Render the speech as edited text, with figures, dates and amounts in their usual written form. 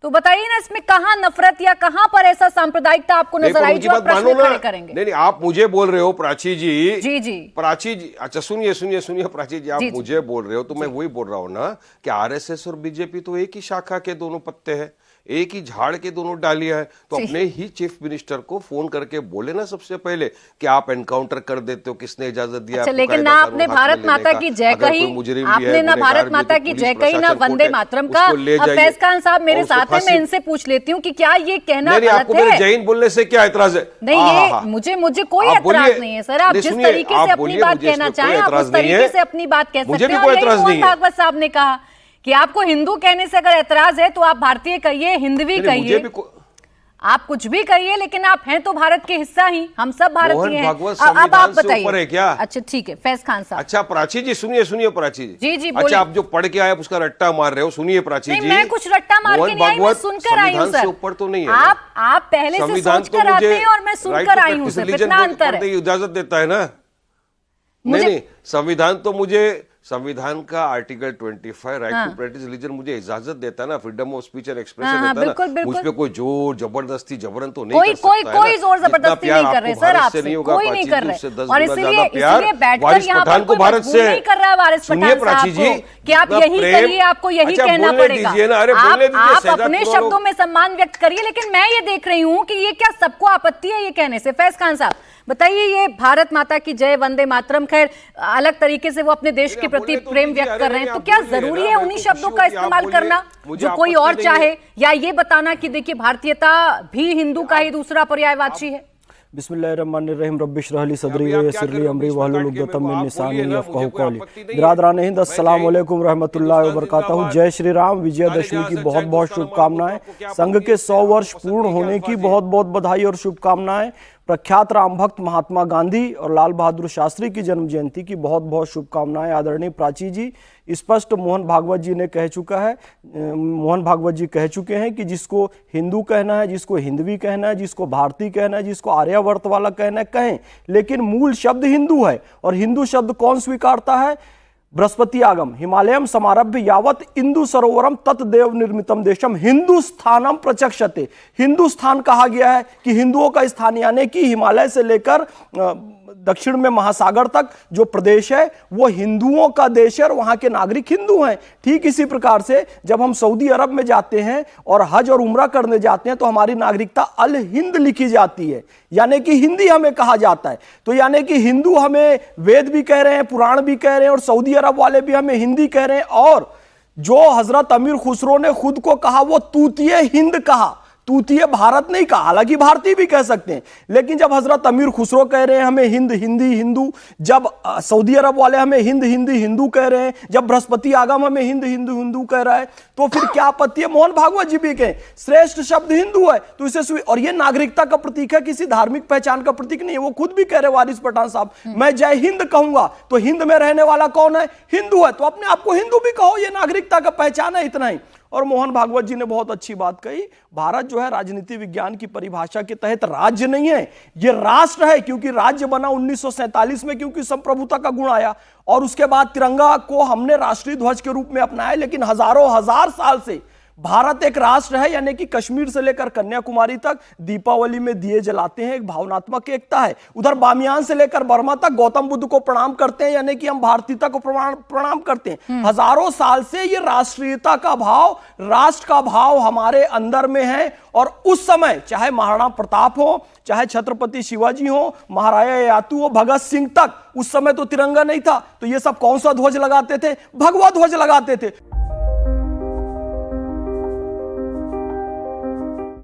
तो बताइए ना, इसमें कहां नफरत या कहां पर ऐसा सांप्रदायिकता आपको नजर आई जो आप प्रश्न खड़े करेंगे? नहीं, आप मुझे बोल रहे हो प्राची जी। जी प्राची जी, अच्छा सुनिए प्राची जी, आप मुझे बोल रहे हो तो मैं वही बोल रहा हूं ना कि आरएसएस और बीजेपी तो एक ही शाखा के दोनों पत्ते हैं, एक ही झाड़ के दोनों डालियां हैं। तो अपने ही चीफ मिनिस्टर को फोन करके बोले ना सबसे पहले कि आप एनकाउंटर कर देते हो, किसने इजाजत दिया? अच्छा, लेकिन ना आपने भारत माता की जय कही, आपने ना भारत माता की जय कही, ना वंदे मातरम का। फैज खान साहब मेरे साथ हैं, मैं इनसे पूछ लेती हूँ कि क्या ये कहना गलत है? जय हिंद बोलने से क्या एतराज है? नहीं, ये मुझे कोई एतराज नहीं है सर। आप जिस तरीके से अपनी बात कहना चाहें आप उस तरीके से अपनी बात कह सकते हैं। मोहन भागवत साहब ने कहा कि आपको हिंदू कहने से अगर एतराज है तो आप भारतीय कहिए, हिंदवी कहिए, आप कुछ भी कहिए, लेकिन आप हैं तो भारत के हिस्सा ही, हम सब भारतीय हैं। अब आप बताइए क्या? अच्छा ठीक है फैज खान साहब। अच्छा प्राची जी सुनिए प्राची जी। जी अच्छा, आप जो पढ़ के आए उसका रट्टा मार रहे हो। सुनिए प्राची जी, मैं कुछ रट्टा मार के नहीं आई, मैं सुनकर आई हूं सर। ऊपर तो नहीं है, आप पहले से सोच कर आते हैं और मैं सुनकर आई हूं सर, कितना अंतर है? इजाजत देता है ना? नहीं, संविधान तो मुझे, संविधान का article 25 right to practice religion मुझे इजाजत देता है ना, freedom of speech and expression देता है ना। मुझ पे कोई जोर जबरदस्ती जबरन तो नहीं कर सकता है। कोई जोर जबरदस्ती नहीं कर रहे सर, आपसे कोई नहीं कर रहे। और इसलिए बैठकर यहाँ पर कोई मजबूर नहीं कर रहा है वारिस पठान साहब को कि आप यही कहिए, आपको यही कहना पड़ेगा। आप अपने शब्दों में सम्मान व्यक्त करिए, लेकिन मैं ये देख रही हूँ कि ये क्या सबको आपत्ति है ये कहने से? फैज खान साहब बताइए, ये भारत माता की जय, वंदे मातरम, खैर अलग तरीके से वो अपने देश के प्रति प्रेम व्यक्त कर रहे हैं, तो क्या जरूरी है उन्हीं शब्दों का इस्तेमाल करना जो कोई और चाहे, या ये बताना कि देखिए भारतीयता भी हिंदू का ही दूसरा पर्यायवाची है? बिस्मिल्लाहिर्रहमानिर्रहीम रब्बिश्रह ली सदरी व यस्सिर ली अमरी वहलुल उक़दतम मिन लिसानी यफ़क़हू क़ौली। बिरादरान हिंद, अस्सलाम वालेकुम रहमतुल्लाहि व बरकातहू। जय श्री राम, विजयदशमी की बहुत बहुत शुभकामनाएं। संघ के 100 वर्ष पूर्ण होने की बहुत बहुत बधाई और शुभकामनाएं। प्रख्यात राम भक्त महात्मा गांधी और लाल बहादुर शास्त्री की जन्म जयंती की बहुत बहुत शुभकामनाएं। आदरणीय प्राची जी, स्पष्ट मोहन भागवत जी ने कह चुका है, मोहन भागवत जी कह चुके हैं कि जिसको हिंदू कहना है, जिसको हिंदवी कहना है, जिसको भारतीय कहना है, जिसको आर्यावर्त वाला कहना है कहें, लेकिन मूल शब्द हिंदू है। और हिंदू शब्द कौन स्वीकारता है? बृहस्पति आगम हिमालयम समारभ्य यावत इंदु सरोवरम तत्देव निर्मितम देशम हिंदुस्थानम प्रचक्षते। हिंदुस्तान कहा गया है कि हिंदुओं का स्थान, यानी कि हिमालय से लेकर दक्षिण में महासागर तक जो प्रदेश है वो हिंदुओं का देश है और वहां के नागरिक हिंदू हैं। ठीक इसी प्रकार से जब हम सऊदी अरब में जाते हैं और हज और उम्रा करने जाते हैं तो हमारी नागरिकता अल हिंद लिखी जाती है, यानी कि हिंदी हमें कहा जाता है। तो यानी कि हिंदू हमें वेद भी कह रहे हैं, पुराण भी कह रहे हैं, और सऊदी अरब वाले भी हमें हिंदी कह रहे हैं। और जो हजरत अमीर खुसरो ने खुद को कहा वो तूतिए हिंद कहा, तूतिए भारत नहीं कहा। हालांकि भारतीय भी कह सकते हैं, लेकिन जब हजरत अमीर खुसरो कह रहे हैं हमें हिंद हिंदी हिंदू, जब सऊदी अरब वाले हमें हिंद हिंदी हिंदू कह रहे हैं, जब बृहस्पति आगम हमें हिंद हिंदू हिंदू कह रहा है, तो फिर क्या आपत्ति है? मोहन भागवत जी भी कहें श्रेष्ठ शब्द हिंदू है तो इसे, और ये नागरिकता का प्रतीक है, किसी धार्मिक पहचान का प्रतीक नहीं है। वो खुद भी कह रहे वारिस पठान साहब, मैं जय हिंद कहूंगा तो हिंद में रहने वाला कौन है? हिंदू है, तो अपने आप को हिंदू भी कहो, ये नागरिकता का पहचान है, इतना ही। और मोहन भागवत जी ने बहुत अच्छी बात कही, भारत जो है राजनीति विज्ञान की परिभाषा के तहत राज्य नहीं है, ये राष्ट्र है। क्योंकि राज्य बना 1947 में, क्योंकि संप्रभुता का गुण आया, और उसके बाद तिरंगा को हमने राष्ट्रीय ध्वज के रूप में अपनाया। लेकिन हजारों हजार साल से भारत एक राष्ट्र है, यानी कि कश्मीर से लेकर कन्याकुमारी तक दीपावली में दिए जलाते हैं, एक भावनात्मक एकता है। उधर बामियान से लेकर बर्मा तक गौतम बुद्ध को प्रणाम करते हैं, यानी कि हम भारतीयता को प्रणाम करते हैं। हजारों साल से ये राष्ट्रीयता का भाव, राष्ट्र का भाव हमारे अंदर में है। और उस समय चाहे महाराणा प्रताप हो, चाहे छत्रपति शिवाजी हो, महाराजा यातू हो, भगत सिंह तक, उस समय तो तिरंगा नहीं था, तो ये सब कौन सा ध्वज लगाते थे? भगवा ध्वज लगाते थे।